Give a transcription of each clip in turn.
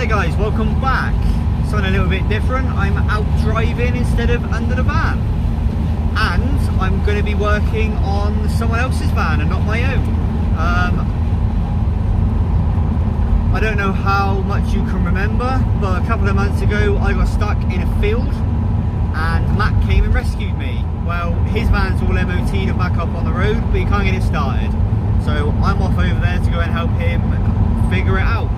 Hi guys, welcome back. Something a little bit different. I'm out driving instead of under the van. And I'm going to be working on someone else's van and not my own. I don't know how much you can remember, but a couple of months ago I got stuck in a field and Matt came and rescued me. Well, his van's all MOT'd and back up on the road, but he can't get it started. So I'm off over there to go and help him figure it out.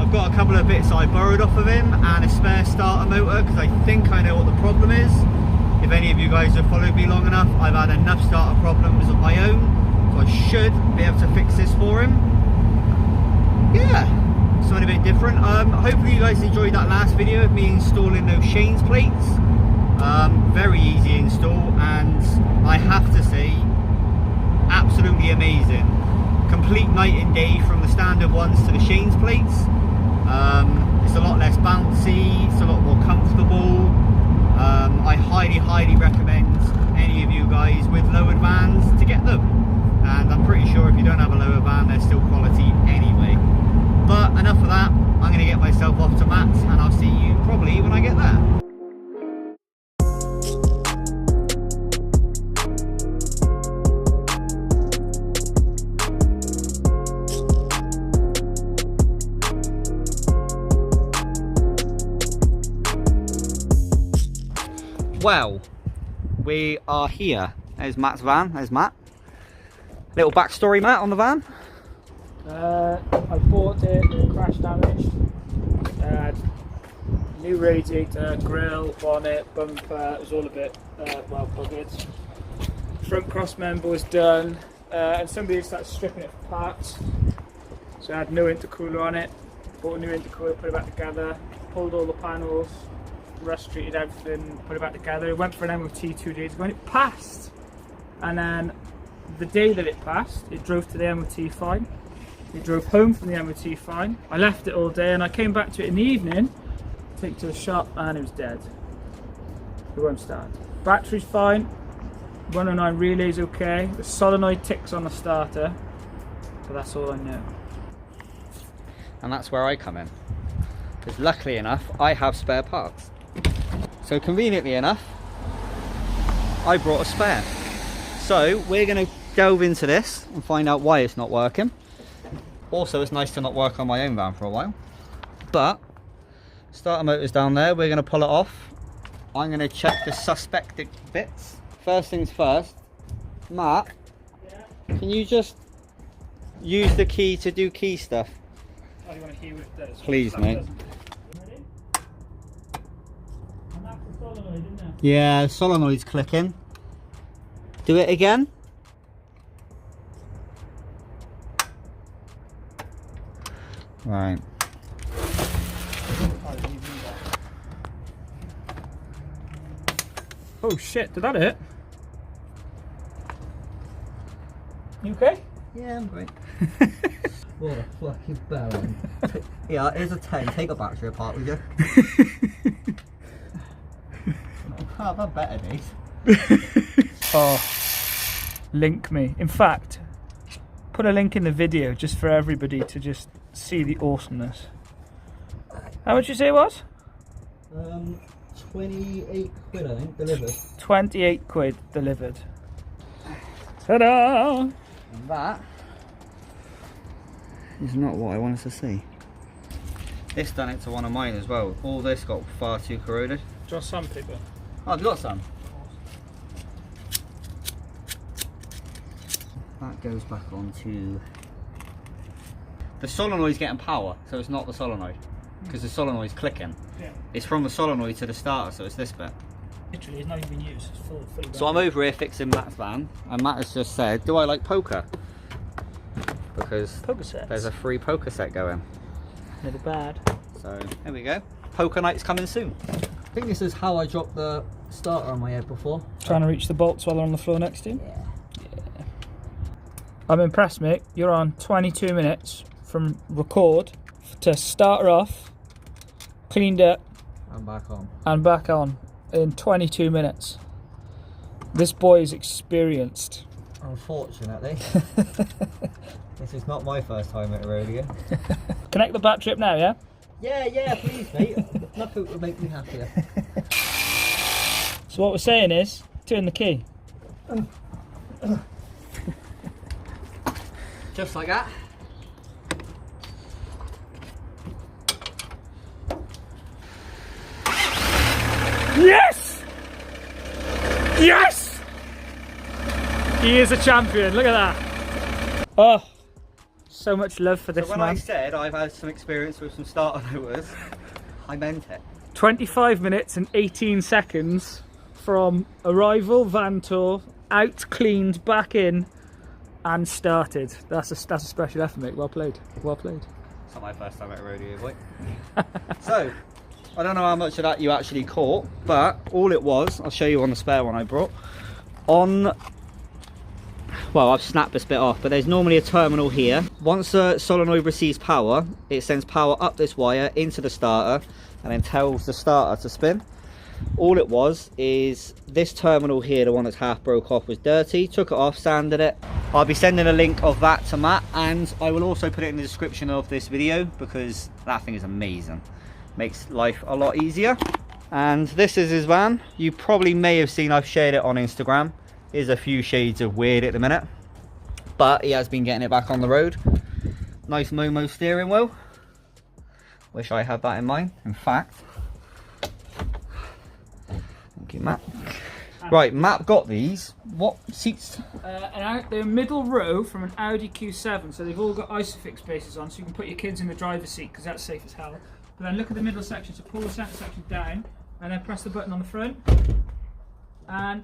I've got a couple of bits I borrowed off of him and a spare starter motor because I think I know what the problem is. If any of you guys have followed me long enough, I've had enough starter problems of my own, so I should be able to fix this for him. Yeah, something a bit different. Hopefully you guys enjoyed that last video of me installing those Shane's plates. Very easy install, and I have to say, absolutely amazing. Complete night and day from the standard ones to the Shane's plates. It's a lot less bouncy, it's a lot more comfortable. I highly recommend any of you guys with lowered vans to get them, and I'm pretty sure if you don't have a lower van they're still quality anyway. But enough of that, I'm going to get myself off to Matt's and I'll see you probably when I get there. Well, we are here. There's Matt's van. There's Matt. Little backstory, Matt, on the van. I bought it, crash damaged. New radiator, grille, bonnet, bumper. It was all a bit well buggered. Front cross member was done, and somebody started stripping it for parts. So I had no intercooler on it. Bought a new intercooler, put it back together, pulled all the panels, rust treated everything, put it back together. It went for an MOT 2 days ago and it passed. And then the day that it passed, it drove to the MOT fine. It drove home from the MOT fine. I left it all day and I came back to it in the evening, take it to the shop, and it was dead. It won't start. Battery's fine, 109 relay's okay. The solenoid ticks on the starter, but that's all I know. And that's where I come in. Because luckily enough, I have spare parts. So conveniently enough, I brought a spare. So we're going to delve into this and find out why it's not working. Also, it's nice to not work on my own van for a while. But starter motor's down there. We're going to pull it off. I'm going to check the suspected bits. First things first, Matt, can you just use the key to do key stuff? Oh, you want to hear what it does? Please, mate. And that's the solenoid, isn't it? Yeah, solenoid's clicking. Do it again. Right. Oh shit, did that hit? You okay? Yeah, I'm great. What a fucking bellend. Yeah, here's a 10. Take a battery apart with you. I've had better days. Oh, link me. In fact, put a link in the video just for everybody to just see the awesomeness. How much you say it was? 28 quid, I think, delivered. 28 quid delivered. Ta-da! And that is not what I wanted to see. This done it to one of mine as well. All this got far too corroded. Just some people. Oh, I've got some. That goes back onto... The solenoid's getting power, so it's not the solenoid. Because the solenoid's clicking. Yeah. It's from the solenoid to the starter, so it's this bit. Literally, it's not even used. It's fully So I'm over here fixing Matt's van, and Matt has just said, do I like poker? Because poker sets. There's a free poker set going. Never bad. So, there we go. Poker night's coming soon. I think this is how I dropped the starter on my head before. Trying to reach the bolts while they're on the floor next to you? Yeah. Yeah. I'm impressed, mate. You're on 22 minutes from record to start her off, cleaned it, I'm back on. And back on in 22 minutes. This boy is experienced. Unfortunately. This is not my first time at a rodeo. Connect the battery up now, yeah? Yeah, please, mate. Nothing would make me happier. So what we're saying is, turn the key. Just like that. Yes! Yes! He is a champion, look at that. Oh, so much love for this So when man. I said I've had some experience with some starter motors, I meant it. 25 minutes and 18 seconds from arrival, van tour, out, cleaned, back in, and started. That's a special effort, mate. Well played. Well played. It's not my first time at a rodeo, boy. So, I don't know how much of that you actually caught, but all it was, I'll show you on the spare one I brought. Well, I've snapped this bit off, but there's normally a terminal here. Once the solenoid receives power, it sends power up this wire into the starter and then tells the starter to spin. All it was is this terminal here, the one that's half broke off, was dirty. Took it off, sanded it. I'll be sending a link of that to Matt, and I will also put it in the description of this video because that thing is amazing. Makes life a lot easier. And this is his van. You probably may have seen I've shared it on Instagram. Is a few shades of weird at the minute, but he has been getting it back on the road. Nice Momo steering wheel. Wish I had that in mind. In fact, thank you, Matt. Right, Matt got these. What seats? They're middle row from an Audi Q7, so they've all got Isofix bases on, so you can put your kids in the driver's seat because that's safe as hell. But then look at the middle section, so pull the center section down, and then press the button on the front, and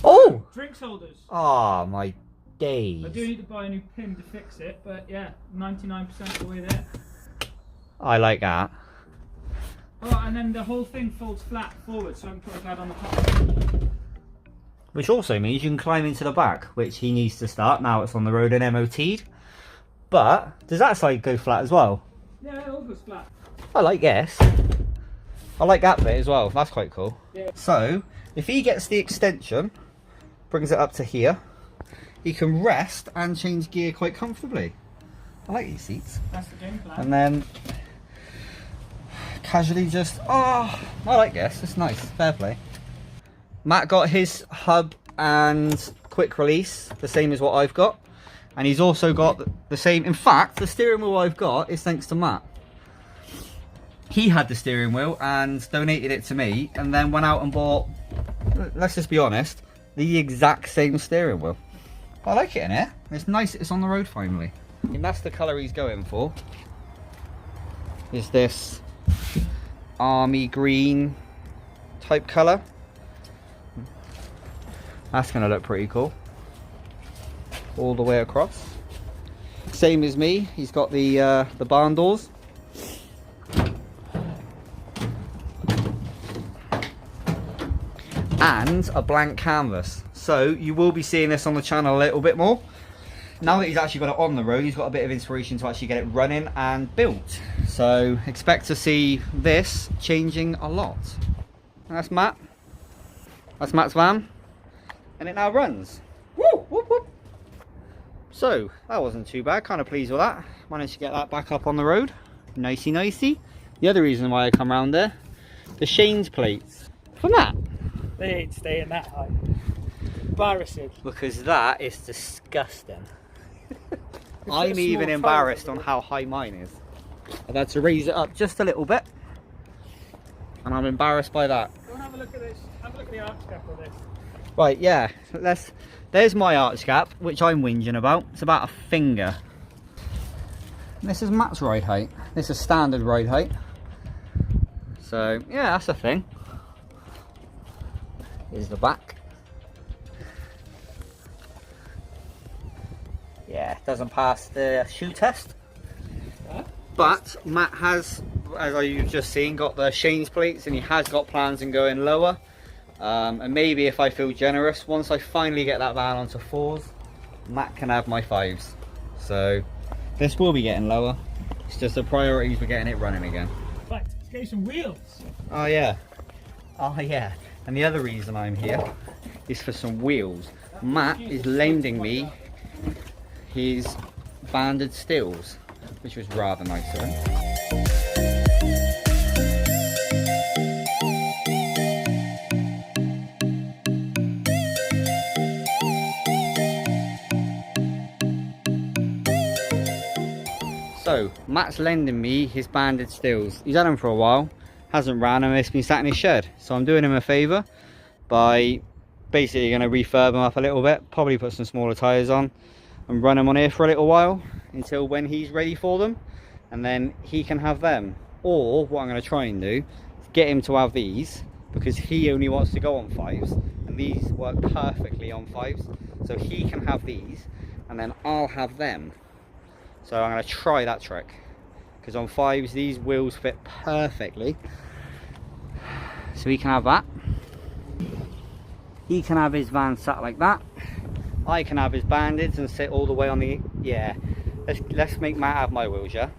oh! Drinks holders. Oh my days. I do need to buy a new pin to fix it, but yeah, 99% of the way there. I like that. Oh, and then the whole thing folds flat forward, so I can put a guard on the top. Which also means you can climb into the back, which he needs to start. Now it's on the road and MOT'd. But, does that side go flat as well? Yeah, it all goes flat. I like this. I like that bit as well. That's quite cool. Yeah. So, if he gets the extension, brings it up to here, he can rest and change gear quite comfortably. I like these seats. That's the game plan. And then casually just, oh, I like this. It's nice. Fair play. Matt got his hub and quick release, the same as what I've got. And he's also got the same. In fact, the steering wheel I've got is thanks to Matt. He had the steering wheel and donated it to me, and then went out and bought, let's just be honest, the exact same steering wheel. I like it in it. It's nice. It's on the road finally. And that's the colour he's going for. Is this army green type colour. That's going to look pretty cool. All the way across. Same as me. He's got the barn doors. And a blank canvas. So you will be seeing this on the channel a little bit more. Now that he's actually got it on the road, he's got a bit of inspiration to actually get it running and built. So expect to see this changing a lot. And that's Matt. That's Matt's van. And it now runs. Woo! Whoop, whoop. So that wasn't too bad. Kind of pleased with that. Managed to get that back up on the road. Nicey nicey. The other reason why I come around there, the Shane's plates for Matt. They ain't staying that high. Embarrassing. Because that is disgusting. I'm small even phone, embarrassed isn't on it? how high mine is. I've had to raise it up just a little bit. And I'm embarrassed by that. Go and have a look at this. Have a look at the arch cap of this. Right, yeah. There's my arch gap, which I'm whinging about. It's about a finger. And this is Matt's ride height. This is standard ride height. So, yeah, that's the thing. Here's the back. Yeah, doesn't pass the shoe test. Huh? But Matt has, as you've just seen, got the Shane's plates, and he has got plans on going lower. And maybe if I feel generous, once I finally get that van onto 4s, Matt can have my 5s. So this will be getting lower. It's just the priorities for getting it running again. Right, let's get you some wheels. Oh yeah. Oh yeah. And the other reason I'm here is for some wheels. Matt is lending me his banded stills, which was rather nice of him. Matt's lending me his banded steels. He's had them for a while, hasn't ran them, it's been sat in his shed. So I'm doing him a favour by basically going to refurb them up a little bit, probably put some smaller tyres on and run them on here for a little while until when he's ready for them, and then he can have them. Or what I'm going to try and do is get him to have these, because he only wants to go on 5s and these work perfectly on 5s, so he can have these and then I'll have them. So I'm going to try that trick, because on 5s these wheels fit perfectly, so he can have that. He can have his van sat like that. I can have his bandeds and sit all the way on the, yeah. Let's make Matt have my wheels, yeah?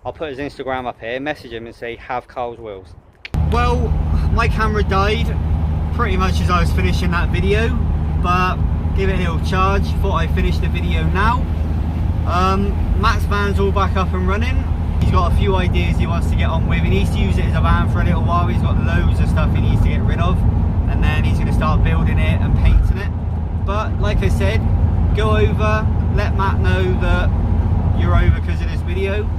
I'll put his Instagram up here, message him and say, have Carl's wheels. Well, my camera died pretty much as I was finishing that video, but give it a little charge, thought I'd finish the video now. Matt's van's all back up and running. He's got a few ideas he wants to get on with. He needs to use it as a van for a little while. He's got loads of stuff he needs to get rid of, and then he's going to start building it and painting it. But like I said, go over, let Matt know that you're over because of this video.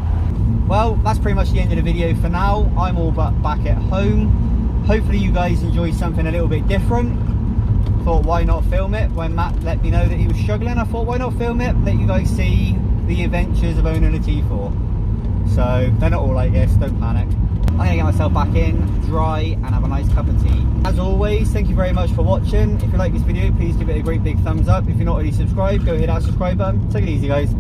Well, that's pretty much the end of the video for now. I'm all back at home. Hopefully you guys enjoyed something a little bit different. Thought why not film it? When Matt let me know that he was struggling, I thought why not film it, let you guys see the adventures of owning a T4. So they're not all like this, don't panic. I'm going to get myself back in, dry, and have a nice cup of tea. As always, thank you very much for watching. If you like this video, please give it a great big thumbs up. If you're not already subscribed, go hit that subscribe button. Take it easy, guys.